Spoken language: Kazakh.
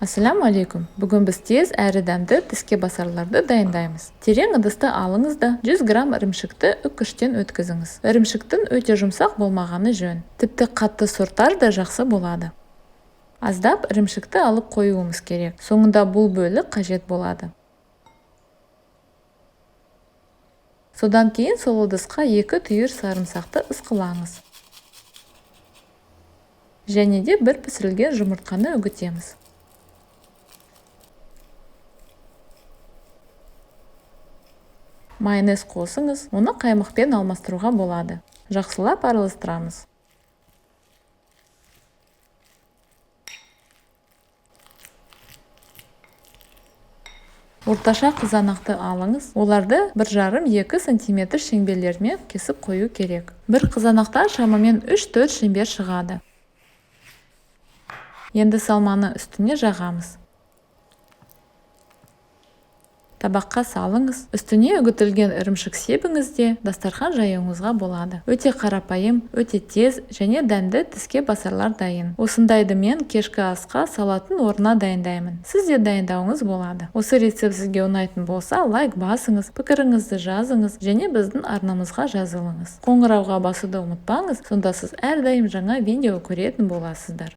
Ассаламу алейкум. Бүгін біз тез әрі дәмді тіске басарларды дайындаймыз. Терең ыдысты алыңыз да 100 грамм ірімшікті үккіштен өткізіңіз. Ірімшіктің өте жұмсақ болмағаны жөн. Тіпті қатты сорттар да жақсы болады. Аздап ірімшікті алып қоюымыз керек. Соңында бұл бөлік қажет болады. Содан кейін сол ыдысқа 2 түйір сарымсақты ысқылаңыз. Және де бір пісірілген жұмыртқаны үгітеміз. Майонез қосыңыз, оны қаймақпен алмастыруға болады. Жақсылап араластырамыз. Орташа қызанақты алыңыз, оларды 1,5-2 см шеңберлермен кесіп қою керек. Бір қызанақтан шамамен 3-4 шеңбер шығады. Енді салманы үстіне жағамыз. Табаққа салыңыз, үстіне үгітілген ірімшік себіңіз де дастархан жаюыңызға болады. Өте қарапайым, өте тез және дәмді тіске басарлар дайын. Осындайды мен кешкі асқа салатын орнына дайындаймын. Сіз де дайындауыңыз болады. Осы рецепт сізге ұнайтын болса, лайк басыңыз, пікіріңізді жазыңыз және біздің арнамызға жазылыңыз. Қоңырауға басуды ұмытпаңыз, сонда сіз әрдайым жаңа видео көретін боласыздар.